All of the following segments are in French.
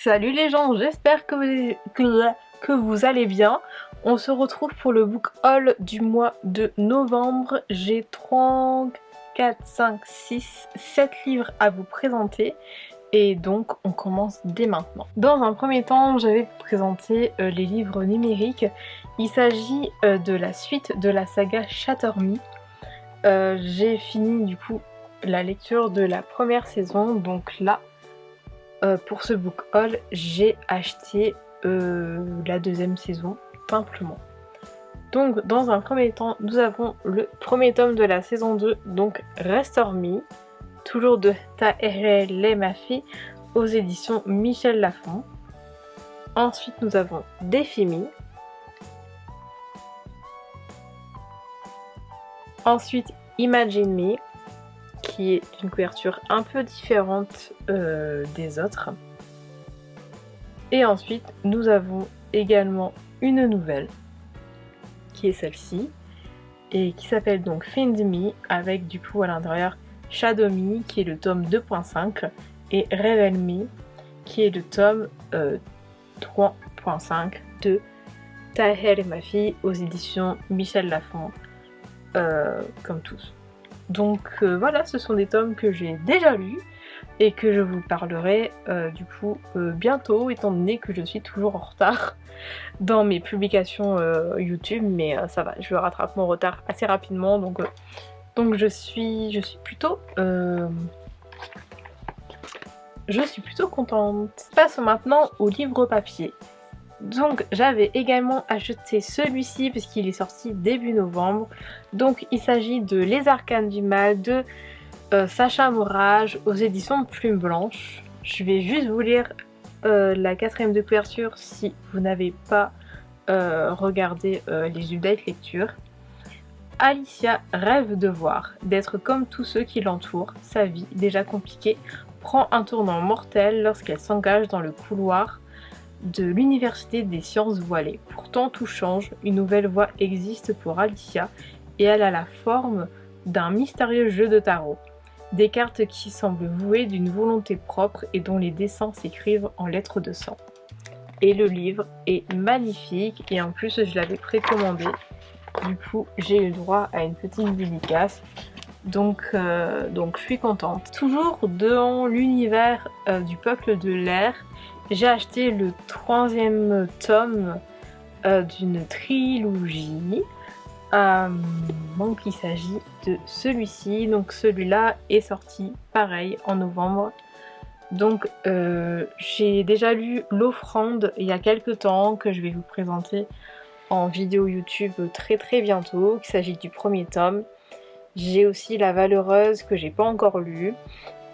Salut les gens, j'espère que vous allez bien. On se retrouve pour le book haul du mois de novembre. J'ai 3, 4, 5, 6, 7 livres à vous présenter. Et donc on commence dès maintenant. Dans un premier temps, je vais vous présenter les livres numériques. Il s'agit de la suite de la saga Shatter Me. J'ai fini du coup la lecture de la première saison, donc là pour ce book haul, j'ai acheté la deuxième saison, simplement. Donc dans un premier temps, nous avons le premier tome de la saison 2, donc Restore Me, toujours de Tahereh Mafi, aux éditions Michel Lafon. Ensuite nous avons Défi Me. Ensuite Imagine Me, qui est une couverture un peu différente des autres. Et ensuite, nous avons également une nouvelle, qui est celle-ci, et qui s'appelle donc Find Me, avec du coup à l'intérieur Shadow Me, qui est le tome 2.5, et Reveal Me, qui est le tome 3.5 de Tahereh Mafi aux éditions Michel Lafon, comme tous. Donc voilà, ce sont des tomes que j'ai déjà lus et que je vous parlerai du coup bientôt, étant donné que je suis toujours en retard dans mes publications YouTube, mais ça va, je rattrape mon retard assez rapidement, donc je suis plutôt contente. Passons maintenant au livre papier. Donc j'avais également acheté celui-ci puisqu'il est sorti début novembre. Donc il s'agit de Les Arcanes du Mal de Sacha Morage aux éditions Plume Blanche. Je vais juste vous lire la quatrième de couverture si vous n'avez pas regardé les updates lecture. Alicia rêve de voir, d'être comme tous ceux qui l'entourent. Sa vie, déjà compliquée, prend un tournant mortel lorsqu'elle s'engage dans le couloir de l'université des sciences voilées. Pourtant tout change, une nouvelle voie existe pour Alicia et elle a la forme d'un mystérieux jeu de tarot. Des cartes qui semblent vouées d'une volonté propre et dont les dessins s'écrivent en lettres de sang. Et le livre est magnifique et en plus je l'avais précommandé. Du coup j'ai eu droit à une petite dédicace. Donc je suis contente. Toujours dans l'univers du peuple de l'air, j'ai acheté le 3e tome d'une trilogie. Donc il s'agit de celui-ci. Donc celui-là est sorti pareil en novembre. Donc j'ai déjà lu L'Offrande il y a quelques temps, que je vais vous présenter en vidéo YouTube très très bientôt. Il s'agit du premier tome. J'ai aussi La Valeureuse que j'ai pas encore lu.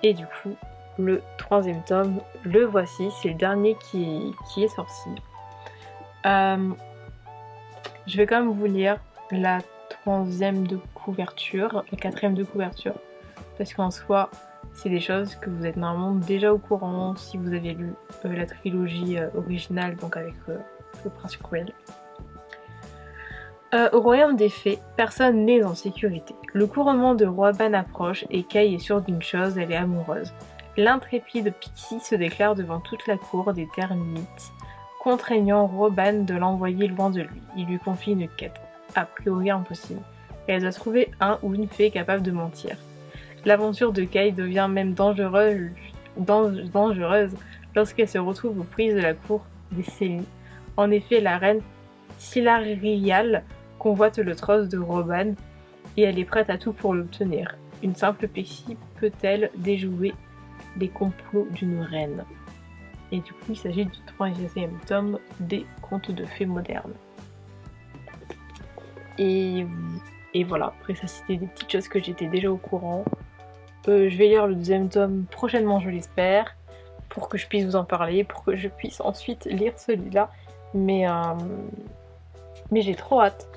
Et du coup le 3e tome, le voici, c'est le dernier qui est sorti. Je vais quand même vous lire la 3e de couverture, la 4e de couverture, parce qu'en soi c'est des choses que vous êtes normalement déjà au courant si vous avez lu la trilogie originale, donc avec le prince cruel. Au royaume des fées, personne n'est en sécurité. Le couronnement de Roban approche et Kay est sûre d'une chose, elle est amoureuse. L'intrépide Pixie se déclare devant toute la cour des terres mythes, contraignant Roban de l'envoyer loin de lui. Il lui confie une quête, a priori impossible, et elle doit trouver un ou une fée capable de mentir. L'aventure de Kay devient même dangereuse lorsqu'elle se retrouve aux prises de la cour des Célie. En effet, la reine Silarial convoite le trône de Roban et elle est prête à tout pour l'obtenir. Une simple Pixie peut-elle déjouer les complots d'une reine? Et du coup il s'agit du 3e tome des contes de fées modernes. Et voilà, après ça c'était des petites choses que j'étais déjà au courant. Je vais lire le 2e tome prochainement, je l'espère, pour que je puisse vous en parler, pour que je puisse ensuite lire celui-là. Mais j'ai trop hâte,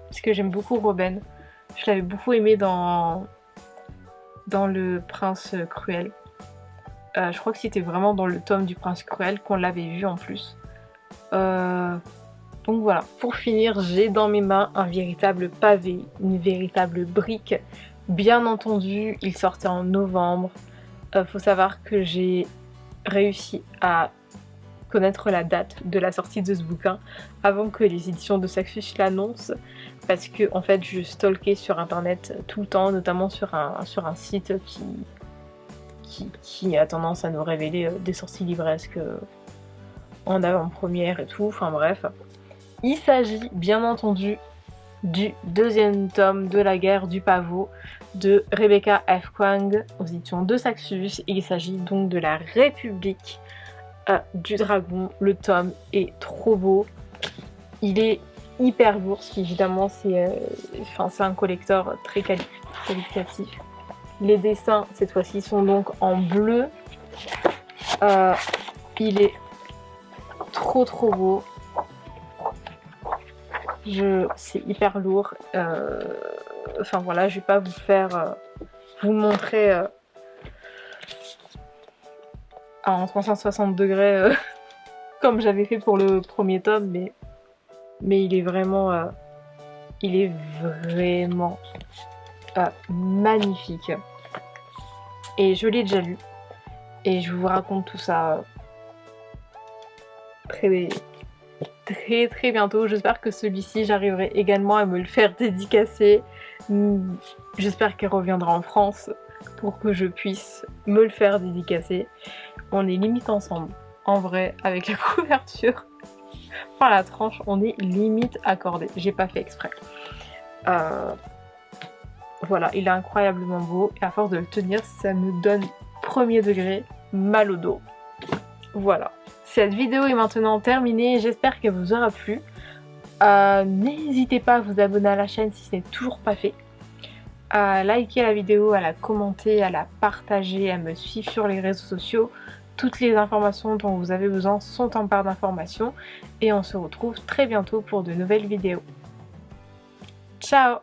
parce que j'aime beaucoup Roban. Je l'avais beaucoup aimé dans Le Prince Cruel. Je crois que c'était vraiment dans le tome du Prince Cruel qu'on l'avait vu en plus. Donc voilà, pour finir, j'ai dans mes mains un véritable pavé, une véritable brique. Bien entendu, il sortait en novembre. Faut savoir que j'ai réussi à connaître la date de la sortie de ce bouquin avant que les éditions de Saxus l'annoncent, parce que en fait je stalkais sur internet tout le temps, notamment sur un site qui a tendance à nous révéler des sorties livresques en avant-première et tout, enfin bref. Il s'agit bien entendu du deuxième tome de La guerre du pavot de Rebecca F. Kuang aux éditions de Saxus. Il s'agit donc de la République du dragon. Le tome est trop beau, il est hyper lourd, ce qui évidemment c'est un collector très qualitatif. Les dessins cette fois-ci sont donc en bleu, il est trop beau, c'est hyper lourd, enfin voilà, je vais pas vous montrer en 360 degrés comme j'avais fait pour le premier tome, mais il est vraiment magnifique. Et je l'ai déjà lu. Et je vous raconte tout ça très bientôt. J'espère que celui-ci, j'arriverai également à me le faire dédicacer. J'espère qu'il reviendra en France pour que je puisse me le faire dédicacer. On est limite ensemble. En vrai, avec la couverture. Enfin, la tranche, on est limite accordé. J'ai pas fait exprès. Voilà, il est incroyablement beau. Et à force de le tenir, ça me donne premier degré mal au dos. Voilà. Cette vidéo est maintenant terminée. J'espère qu'elle vous aura plu. N'hésitez pas à vous abonner à la chaîne si ce n'est toujours pas fait. À liker la vidéo, à la commenter, à la partager, à me suivre sur les réseaux sociaux. Toutes les informations dont vous avez besoin sont en barre d'informations. Et on se retrouve très bientôt pour de nouvelles vidéos. Ciao!